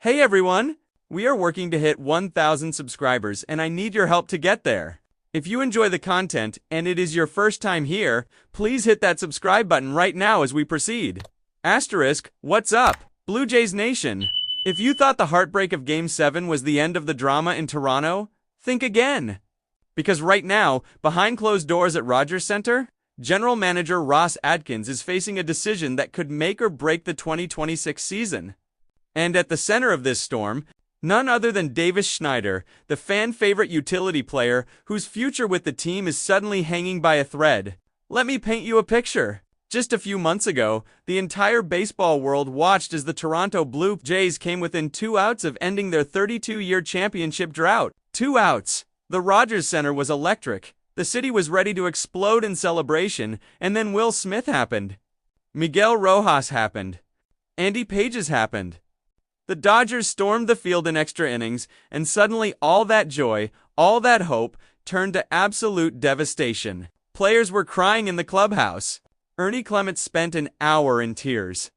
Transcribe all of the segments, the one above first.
Hey everyone! We are working to hit 1,000 subscribers and I need your help to get there. If you enjoy the content and it is your first time here, please hit that subscribe button right now as we proceed. Asterisk, what's up, Blue Jays Nation? If you thought the heartbreak of Game 7 was the end of the drama in Toronto, think again. Because right now, behind closed doors at Rogers Centre, General Manager Ross Atkins is facing a decision that could make or break the 2026 season. And at the center of this storm, none other than Davis Schneider, the fan-favorite utility player whose future with the team is suddenly hanging by a thread. Let me paint you a picture. Just a few months ago, the entire baseball world watched as the Toronto Blue Jays came within 2 outs of ending their 32-year championship drought. 2 outs. The Rogers Centre was electric. The city was ready to explode in celebration, and then Will Smith happened. Miguel Rojas happened. Andy Pages happened. The Dodgers stormed the field in extra innings, and suddenly all that joy, all that hope, turned to absolute devastation. Players were crying in the clubhouse. Ernie Clement spent an hour in tears.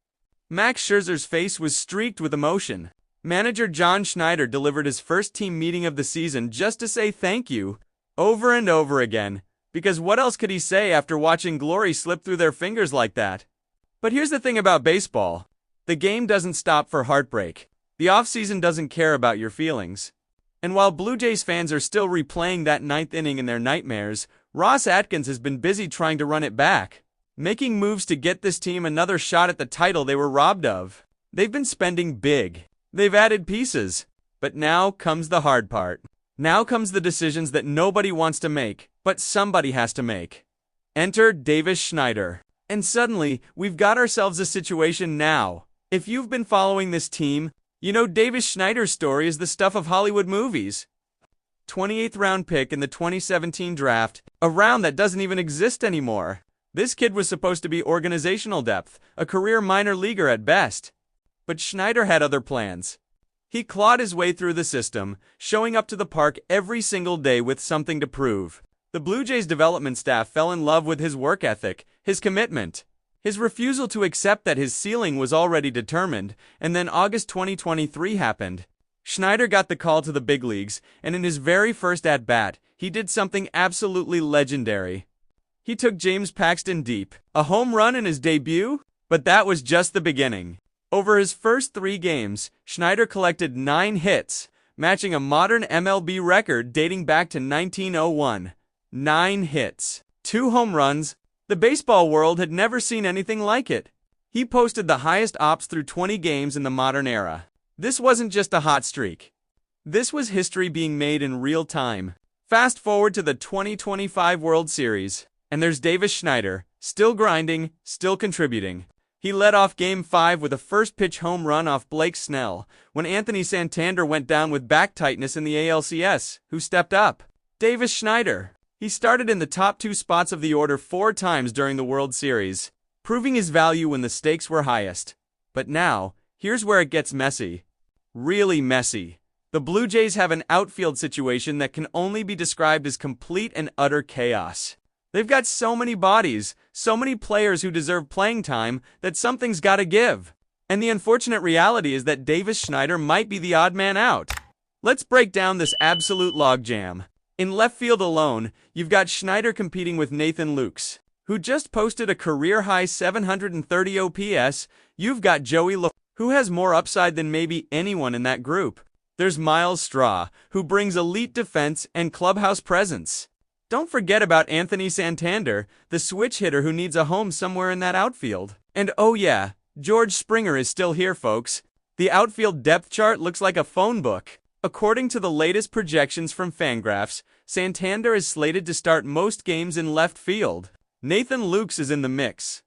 Max Scherzer's face was streaked with emotion. Manager John Schneider delivered his first team meeting of the season just to say thank you, over and over again, because what else could he say after watching glory slip through their fingers like that? But here's the thing about baseball. The game doesn't stop for heartbreak. The offseason doesn't care about your feelings. And while Blue Jays fans are still replaying that 9th inning in their nightmares, Ross Atkins has been busy trying to run it back, making moves to get this team another shot at the title they were robbed of. They've been spending big. They've added pieces. But now comes the hard part. Now comes the decisions that nobody wants to make, but somebody has to make. Enter Davis Schneider. And suddenly, we've got ourselves a situation now. If you've been following this team, you know Davis Schneider's story is the stuff of Hollywood movies. 28th round pick in the 2017 draft, a round that doesn't even exist anymore. This kid was supposed to be organizational depth, a career minor leaguer at best. But Schneider had other plans. He clawed his way through the system, showing up to the park every single day with something to prove. The Blue Jays development staff fell in love with his work ethic, his commitment. His refusal to accept that his ceiling was already determined, and then August 2023 happened. Schneider got the call to the big leagues, and in his very first at-bat, he did something absolutely legendary. He took James Paxton deep, a home run in his debut, but that was just the beginning. Over his first 3 games, Schneider collected 9 hits, matching a modern MLB record dating back to 1901. 9 hits, 2 home runs. The baseball world had never seen anything like it. He posted the highest ops through 20 games in the modern era. This wasn't just a hot streak. This was history being made in real time. Fast forward to the 2025 World Series, and there's Davis Schneider, still grinding, still contributing. He led off Game 5 with a first-pitch home run off Blake Snell when Anthony Santander went down with back tightness in the ALCS. Who stepped up? Davis Schneider. He started in the top 2 spots of the order 4 times during the World Series, proving his value when the stakes were highest. But now, here's where it gets messy. Really messy. The Blue Jays have an outfield situation that can only be described as complete and utter chaos. They've got so many bodies, so many players who deserve playing time, that something's gotta give. And the unfortunate reality is that Davis Schneider might be the odd man out. Let's break down this absolute logjam. In left field alone, you've got Schneider competing with Nathan Lukes, who just posted a career-high 730 OPS. You've got Joey Lo, who has more upside than maybe anyone in that group. There's Miles Straw, who brings elite defense and clubhouse presence. Don't forget about Anthony Santander, the switch hitter who needs a home somewhere in that outfield. And oh yeah, George Springer is still here, folks. The outfield depth chart looks like a phone book. According to the latest projections from Fangraphs, Santander is slated to start most games in left field. Nathan Lukes is in the mix.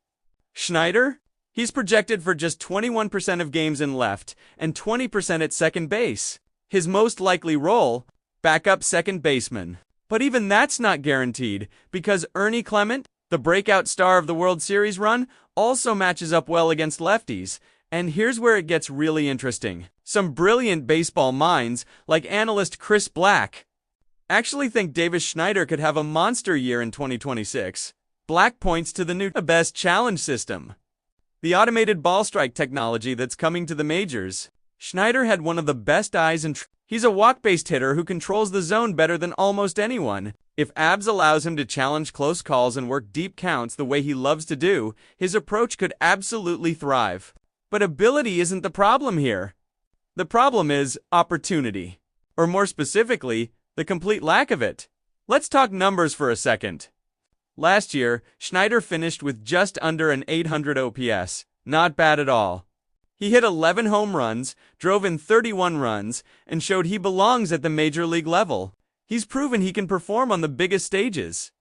Schneider? He's projected for just 21% of games in left and 20% at second base. His most likely role? Backup second baseman. But even that's not guaranteed, because Ernie Clement, the breakout star of the World Series run, also matches up well against lefties. And here's where it gets really interesting. Some brilliant baseball minds, like analyst Chris Black, actually think Davis Schneider could have a monster year in 2026. Black points to the new best challenge system, the automated ball strike technology that's coming to the majors. Schneider had one of the best eyes and he's a walk-based hitter who controls the zone better than almost anyone. If Abs allows him to challenge close calls and work deep counts the way he loves to do, his approach could absolutely thrive. But ability isn't the problem here. The problem is opportunity. Or more specifically, the complete lack of it. Let's talk numbers for a second. Last year, Schneider finished with just under an 800 OPS. Not bad at all. He hit 11 home runs, drove in 31 runs, and showed he belongs at the major league level. He's proven he can perform on the biggest stages.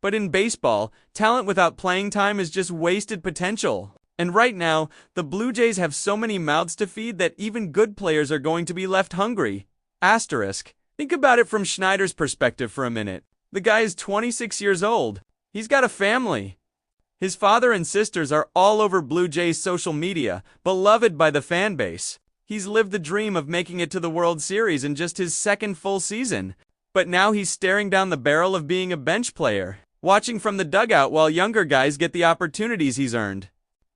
But in baseball, talent without playing time is just wasted potential. And right now, the Blue Jays have so many mouths to feed that even good players are going to be left hungry. Asterisk. Think about it from Schneider's perspective for a minute. The guy is 26 years old. He's got a family. His father and sisters are all over Blue Jays social media, beloved by the fan base. He's lived the dream of making it to the World Series in just his second full season. But now he's staring down the barrel of being a bench player, watching from the dugout while younger guys get the opportunities he's earned.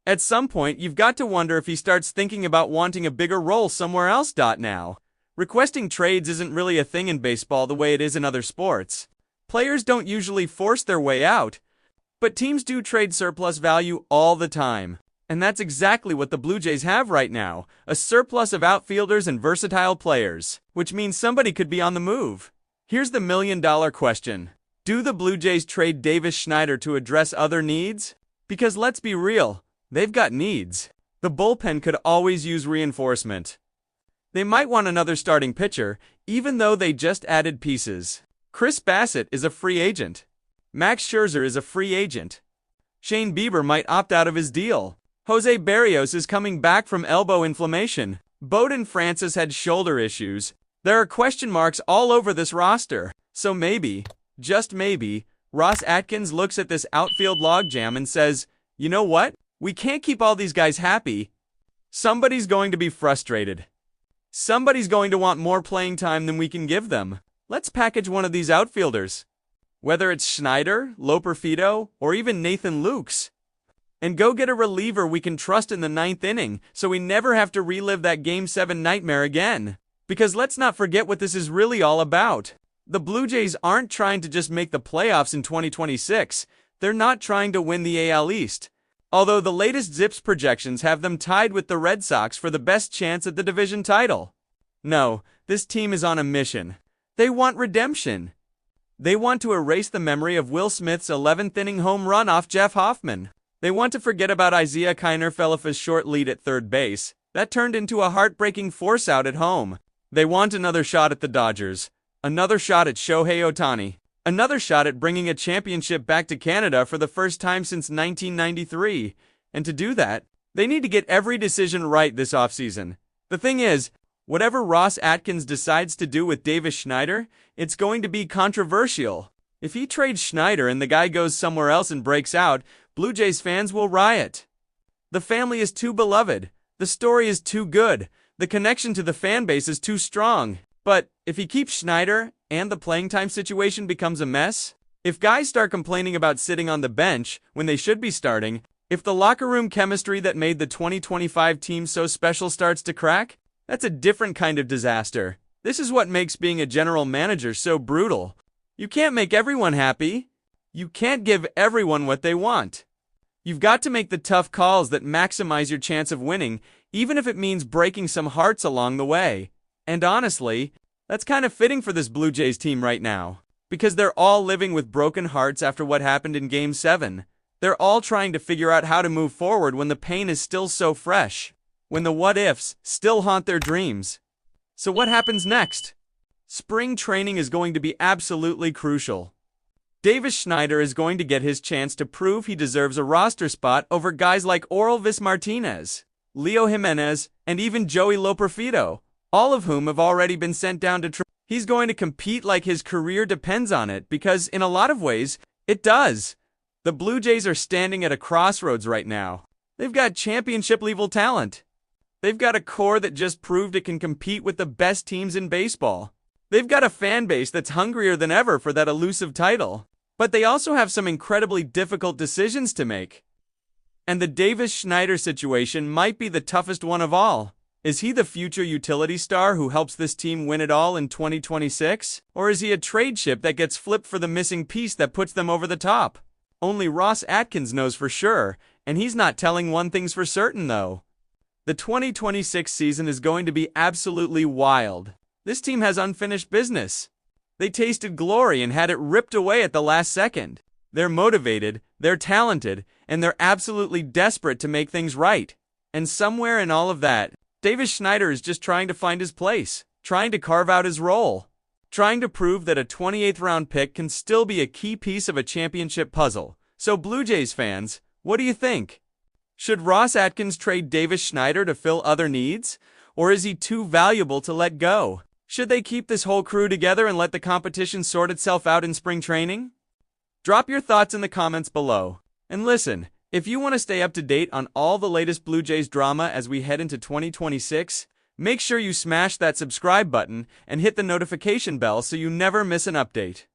At some point, you've got to wonder if he starts thinking about wanting a bigger role somewhere else. Now, requesting trades isn't really a thing in baseball the way it is in other sports. Players don't usually force their way out, but teams do trade surplus value all the time. And that's exactly what the Blue Jays have right now, a surplus of outfielders and versatile players, which means somebody could be on the move. Here's the million-dollar question. Do the Blue Jays trade Davis Schneider to address other needs? Because let's be real, they've got needs. The bullpen could always use reinforcement. They might want another starting pitcher, even though they just added pieces. Chris Bassett is a free agent. Max Scherzer is a free agent. Shane Bieber might opt out of his deal. Jose Barrios is coming back from elbow inflammation. Bowden Francis had shoulder issues. There are question marks all over this roster. So maybe, just maybe, Ross Atkins looks at this outfield logjam and says, you know what? We can't keep all these guys happy. Somebody's going to be frustrated. Somebody's going to want more playing time than we can give them. Let's package one of these outfielders. Whether it's Schneider, Loperfido, or even Nathan Lukes. And go get a reliever we can trust in the 9th inning so we never have to relive that Game 7 nightmare again. Because let's not forget what this is really all about. The Blue Jays aren't trying to just make the playoffs in 2026. They're not trying to win the AL East. Although the latest Zips projections have them tied with the Red Sox for the best chance at the division title. No, this team is on a mission. They want redemption. They want to erase the memory of Will Smith's 11th inning home run off Jeff Hoffman. They want to forget about Isaiah Kiner-Falefa's short lead at third base. That turned into a heartbreaking force-out at home. They want another shot at the Dodgers. Another shot at Shohei Ohtani. Another shot at bringing a championship back to Canada for the first time since 1993. And to do that, they need to get every decision right this offseason. The thing is, whatever Ross Atkins decides to do with Davis Schneider, it's going to be controversial. If he trades Schneider and the guy goes somewhere else and breaks out, Blue Jays fans will riot. The family is too beloved. The story is too good. The connection to the fan base is too strong. But if he keeps Schneider and the playing time situation becomes a mess, if guys start complaining about sitting on the bench when they should be starting, if the locker room chemistry that made the 2025 team so special starts to crack, that's a different kind of disaster. This is what makes being a general manager so brutal. You can't make everyone happy. You can't give everyone what they want. You've got to make the tough calls that maximize your chance of winning, even if it means breaking some hearts along the way. And honestly, that's kind of fitting for this Blue Jays team right now, because they're all living with broken hearts after what happened in Game 7. They're all trying to figure out how to move forward when the pain is still so fresh, when the what-ifs still haunt their dreams. So what happens next? Spring training is going to be absolutely crucial. Davis Schneider is going to get his chance to prove he deserves a roster spot over guys like Orelvis Martinez, Leo Jimenez, and even Joey Loperfido, all of whom have already been sent down to He's going to compete like his career depends on it because, in a lot of ways, it does. The Blue Jays are standing at a crossroads right now. They've got championship-level talent. They've got a core that just proved it can compete with the best teams in baseball. They've got a fan base that's hungrier than ever for that elusive title. But they also have some incredibly difficult decisions to make. And the Davis Schneider situation might be the toughest one of all. Is he the future utility star who helps this team win it all in 2026? Or is he a trade chip that gets flipped for the missing piece that puts them over the top? Only Ross Atkins knows for sure, and he's not telling one thing's for certain though. The 2026 season is going to be absolutely wild. This team has unfinished business. They tasted glory and had it ripped away at the last second. They're motivated, they're talented, and they're absolutely desperate to make things right. And somewhere in all of that, Davis Schneider is just trying to find his place, trying to carve out his role, trying to prove that a 28th round pick can still be a key piece of a championship puzzle. So Blue Jays fans, what do you think? Should Ross Atkins trade Davis Schneider to fill other needs? Or is he too valuable to let go? Should they keep this whole crew together and let the competition sort itself out in spring training? Drop your thoughts in the comments below. And listen, if you want to stay up to date on all the latest Blue Jays drama as we head into 2026, make sure you smash that subscribe button and hit the notification bell so you never miss an update.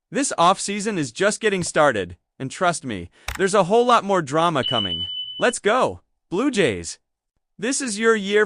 This offseason is just getting started, and trust me, there's a whole lot more drama coming. Let's go, Blue Jays! This is your year